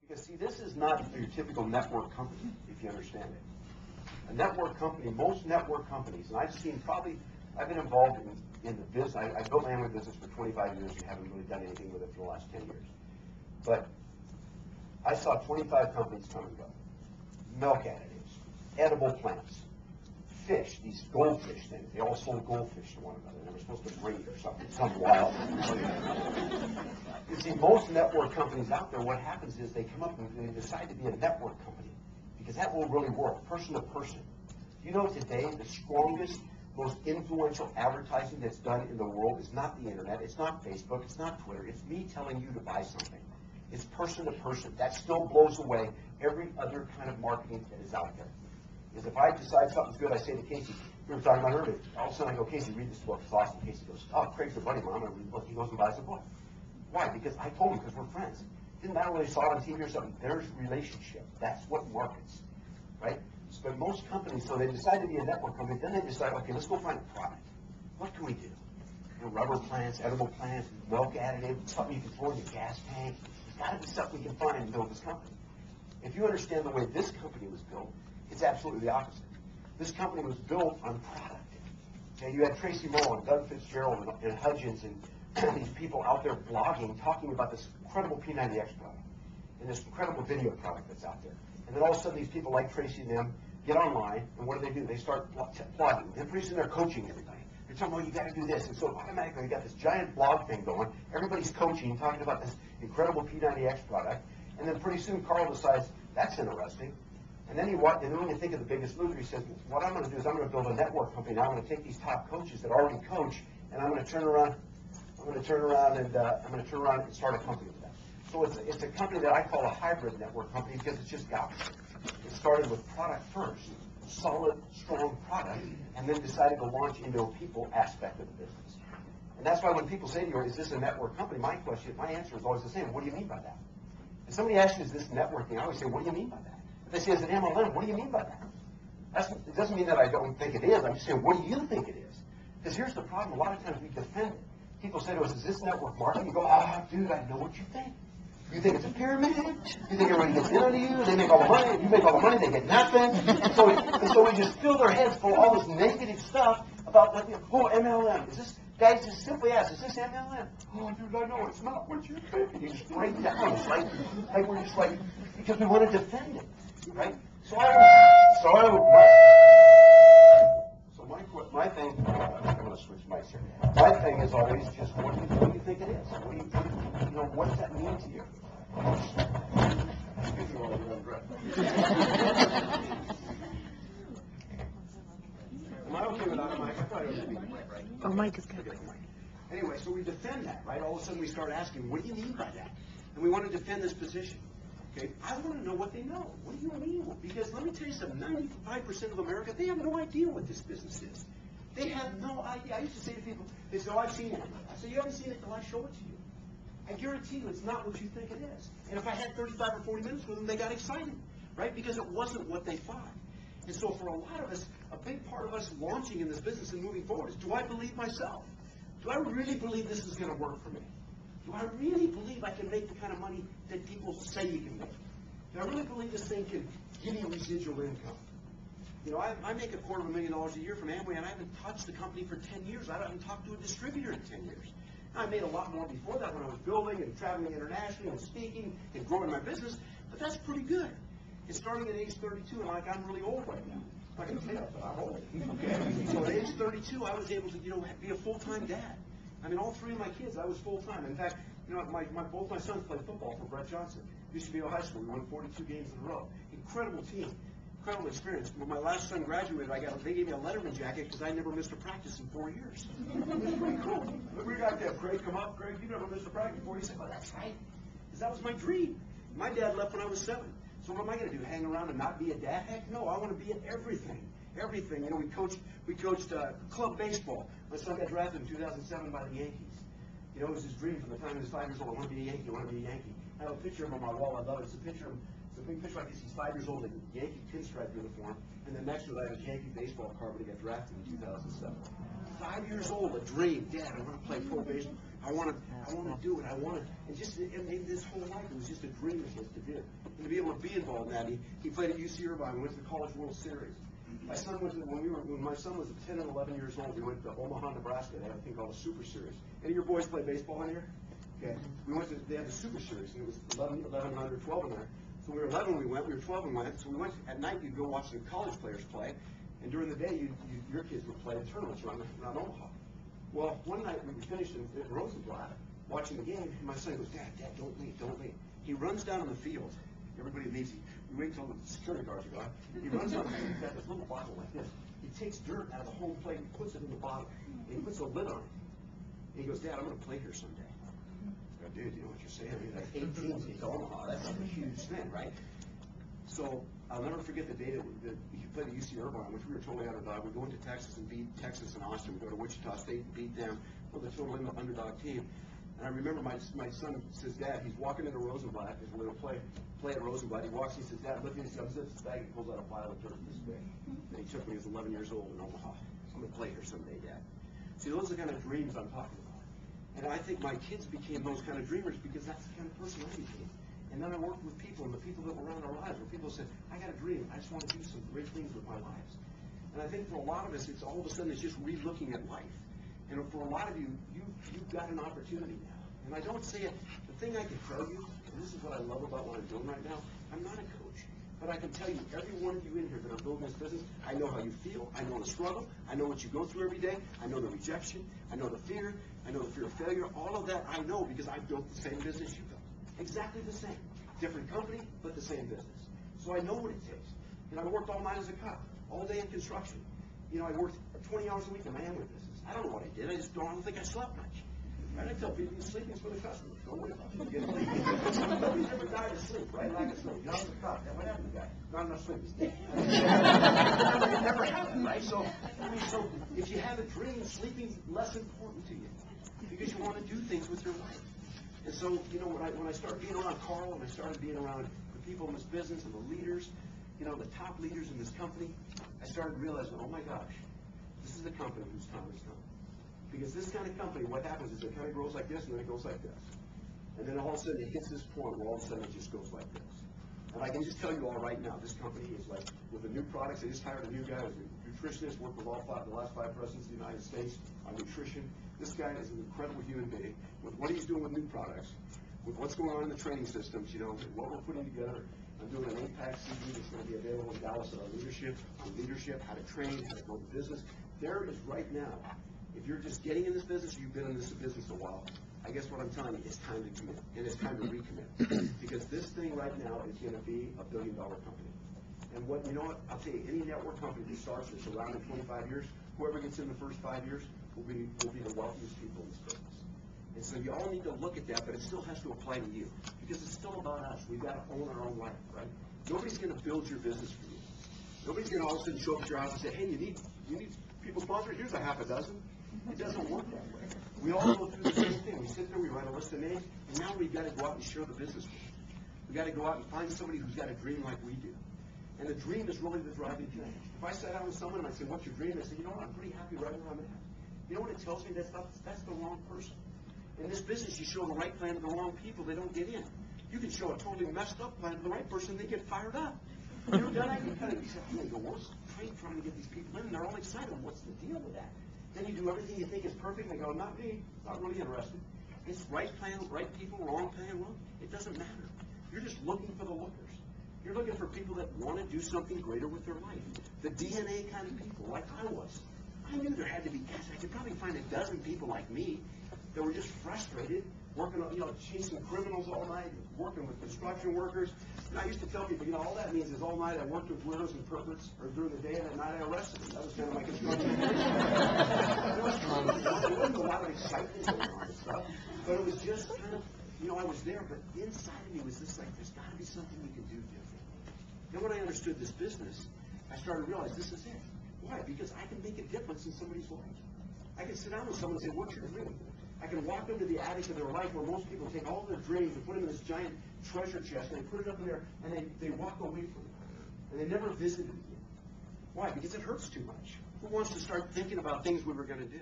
Because see, this is not your typical network company, if you understand it. A network company, most network companies, and I've been involved in the business. I built my own business for 25 years and haven't really done anything with it for the last 10 years. But I saw 25 companies come and go. Milk additives, edible plants, fish, these goldfish things. They all sold goldfish to one another. They were supposed to breed or something, some wild. You see, most network companies out there, what happens is they come up and they decide to be a network company because that will really work, person to person. You know, today, the strongest, most influential advertising that's done in the world is not the internet, it's not Facebook, it's not Twitter, it's me telling you to buy something. It's person to person. That still blows away every other kind of marketing that is out there. Is if I decide something's good, I say to Casey, we were talking about earlier, all of a sudden I go, Casey, read this book, it's awesome. Casey goes, oh, Craig's a buddy, Mom, I read the book. He goes and buys the book. Why? Because I told him, because we're friends. Didn't matter whether they saw it on TV or something. There's relationship. That's what markets, right? But most companies, so they decide to be a network company, then they decide, okay, let's go find a product. What can we do? You know, rubber plants, edible plants, milk additives, something you can throw in your gas tank. There's got to be something we can find and build this company. If you understand the way this company was built, it's absolutely the opposite. This company was built on product. Okay, you had Tracy Morrow and Doug Fitzgerald and Hudgens and these people out there blogging, talking about this incredible P90X product and this incredible video product that's out there. And then all of a sudden, these people like Tracy and them get online, and what do? They start blogging. And pretty soon they're coaching everybody. They're talking, well, you got to do this. And so automatically, you got this giant blog thing going. Everybody's coaching, talking about this incredible P90X product. And then pretty soon, Carl decides, that's interesting. And then when you think of the biggest loser, he says, what I'm going to do is I'm going to build a network company. Now I'm going to take these top coaches that already coach, and I'm going to turn around and start a company with them. So it's a company that I call a hybrid network company because it's just got it started with product first, solid, strong product, and then decided to launch into a people aspect of the business. And that's why when people say to you, is this a network company? My answer is always the same. What do you mean by that? If somebody asks you, is this networking? I always say, what do you mean by that? If they say, is it MLM? What do you mean by that? It doesn't mean that I don't think it is. I'm just saying, what do you think it is? Because here's the problem. A lot of times we defend it. People say to us, is this network marketing? You go, dude, I know what you think. You think it's a pyramid? You think everybody gets in on you? They make all the money. You make all the money. They get nothing. And so we just fill their heads full of all this negative stuff about, MLM. Is this, guys just simply ask, is this MLM? Oh, dude, I know it's not what you think. And you just break down. It's like we're just like, because we want to defend it, right? My thing, I'm going to switch mics here. My thing is always just, what do you think it is? What does that mean to you? Am I okay without a mic? I thought I was speaking mic, right? Oh, mic is good. Anyway, so we defend that, right? All of a sudden we start asking, what do you mean by that? And we want to defend this position. Okay, I want to know what they know. What do you mean? Because let me tell you something, 95% of America, they have no idea what this business is. They have no idea. I used to say to people, they say, oh, I've seen it. I say, you haven't seen it until I show it to you. I guarantee you it's not what you think it is. And if I had 35 or 40 minutes with them, they got excited, right? Because it wasn't what they thought. And so for a lot of us, a big part of us launching in this business and moving forward is, do I believe myself? Do I really believe this is going to work for me? Do I really believe I can make the kind of money that people say you can make? Do I really believe this thing can give me residual income? You know, I make $250,000 a year from Amway, and I haven't touched the company for 10 years. I haven't talked to a distributor in 10 years. I made a lot more before that when I was building and traveling internationally and speaking and growing my business, but that's pretty good. It's starting at age 32, and I'm really old right now. I can tell you, but I'm old. Okay. So at age 32, I was able to, be a full-time dad. I mean, all three of my kids, I was full-time. In fact, both my sons played football for Brett Johnson. Used to be High School. We won 42 games in a row. Incredible team. Incredible experience. When my last son graduated, they gave me a Letterman jacket because I never missed a practice in 4 years. It was pretty cool. We got to have Craig come up. Craig, you never missed a practice before. He said, well, that's right. Because that was my dream. My dad left when I was 7. So what am I going to do? Hang around and not be a dad? Heck no. I want to be at everything. Everything. We coached club baseball. My son got drafted in 2007 by the Yankees. It was his dream from the time he was 5 years old. I want to be a Yankee. I want to be a Yankee. I have a picture of him on my wall. I love it. It's a picture of him. It's a big picture like this. He's 5 years old in a Yankee pinstripe uniform. And then next to it, I have a Yankee baseball card when he got drafted in 2007. 5 years old, a dream. Dad, I want to play pro baseball. I want to do it. And this whole life, it was just a dream of his to do. And to be able to be involved in that, he played at UC Irvine, went to the College World Series. My son was, when my son was 10 and 11 years old, we went to Omaha, Nebraska. They had a thing called a Super Series. Any of your boys play baseball in here? Okay. They had the Super Series, and it was 11 under 12 in there. So we were 11 when we went, we were 12 when we went. So we went, at night you'd go watch the college players play, and during the day your kids would play in tournaments around Omaha. Well, one night we finished in Rosenblatt watching the game, and my son goes, Dad, don't leave. He runs down on the field. Everybody leaves. We wait until the security guards are gone. He runs down the field, he's got this little bottle like this. He takes dirt out of the home plate and puts it in the bottle, and he puts a lid on it. And he goes, Dad, I'm going to play here someday. I go, dude, you know what you're saying? I mean, like 8 teams in Omaha. That's like a huge thing, right? So I'll never forget the day that he played at UC Irvine, which we were totally underdog. We go into Texas and beat Texas and Austin. We go to Wichita State and beat them. We're the total underdog team. And I remember my son says, Dad, he's walking into Rosenblatt because we're going to play at Rosenblatt. He walks, he says, Dad, look at this. He unzips his bag and pulls out a pile of dirt this big. And he took me when he was 11 years old in Omaha. I'm going to play here someday, Dad. See, those are the kind of dreams I'm talking about. And I think my kids became those kind of dreamers because that's the kind of person I became. And then I worked with people, and the people that were around our lives, where people said, I got a dream. I just want to do some great things with my lives. And I think for a lot of us, it's all of a sudden it's just re-looking at life. And for a lot of you, you've got an opportunity now. And I don't say it, the thing I can tell you, and this is what I love about what I'm doing right now, I'm not a coach. But I can tell you, every one of you in here that are building this business, I know how you feel, I know the struggle, I know what you go through every day, I know the rejection, I know the fear of failure, all of that I know because I've built the same business you built. Exactly the same. Different company, but the same business. So I know what it takes. And I worked all night as a cop, all day in construction. You know, I worked 20 hours a week in my Amway business. I don't know what I did. I don't think I slept much. Right? I tell people, sleeping's for the customers. Don't worry about it. Nobody's ever died of sleep, right? Lack of sleep. You're not a cop. What happened to the guy? Not enough sleep. He's dead. It never happened, right? So if you have a dream, sleeping's less important to you because you want to do things with your life. And so, you know, when I started being around Carl and I started being around the people in this business and the leaders, you know, the top leaders in this company, I started realizing, oh my gosh, this is the company whose time has come. Because this kind of company, what happens is it kind of grows like this and then it goes like this. And then all of a sudden it hits this point where all of a sudden it just goes like this. And I can just tell you all right now, this company is like, with the new products, I just hired a new guy who's a nutritionist, worked with the last 5 presidents of the United States on nutrition. This guy is an incredible human being with what he's doing with new products, with what's going on in the training systems, you know, what we're putting together. I'm doing an APAC CD that's going to be available in Dallas on leadership, how to train, how to grow the business. There is right now, if you're just getting in this business, you've been in this business a while, I guess what I'm telling you, it's time to commit, and it's time to recommit. Because this thing right now is going to be a billion-dollar company. And you know what, I'll tell you, any network company that starts that's around in 25 years, whoever gets in the first 5 years will be the wealthiest people in this business. And so you all need to look at that, but it still has to apply to you. Because it's still about us. We've got to own our own life, right? Nobody's going to build your business for you. Nobody's going to all of a sudden show up at your house and say, hey, you need people sponsored? Here's a half a dozen. It doesn't work that way. We all go through the same thing. We sit there, we write a list of names, and now we've got to go out and share the business with them. We've got to go out and find somebody who's got a dream like we do. And the dream is really the driving thing. If I sat down with someone and I said, what's your dream? They say, you know what, I'm pretty happy right where I'm at. You know what it tells me? That's the wrong person. In this business, you show the right plan to the wrong people, they don't get in. You can show a totally messed up plan to the right person, they get fired up. You know, then I can kind of say, I'm going to go, what's trying to get these people in? They're all excited. What's the deal with that? Then you do everything you think is perfect, and they go, not me, not really interested. It's right plan, right people, wrong plan, well, it doesn't matter. You're just looking for the lookers. You're looking for people that want to do something greater with their life. The DNA kind of people, like I was. I knew there had to be, gosh, I could probably find a dozen people like me that were just frustrated, working on, chasing criminals all night, working with construction workers. And I used to tell people, all that means is all night I worked with widows and perverts, or during the day, and at night I arrested them. That was kind of my construction. There wasn't a lot of excitement going on and stuff, but it was just kind of, I was there, but inside of me was just like, there's got to be something we can do differently. Then when I understood this business, I started to realize this is it. Why? Because I can make a difference in somebody's life. I can sit down with someone and say, what's your dream? I can walk into the attic of their life where most people take all their dreams and put them in this giant treasure chest, and they put it up in there, and they walk away from it. And they never visit it again. Why? Because it hurts too much. Who wants to start thinking about things we were going to do?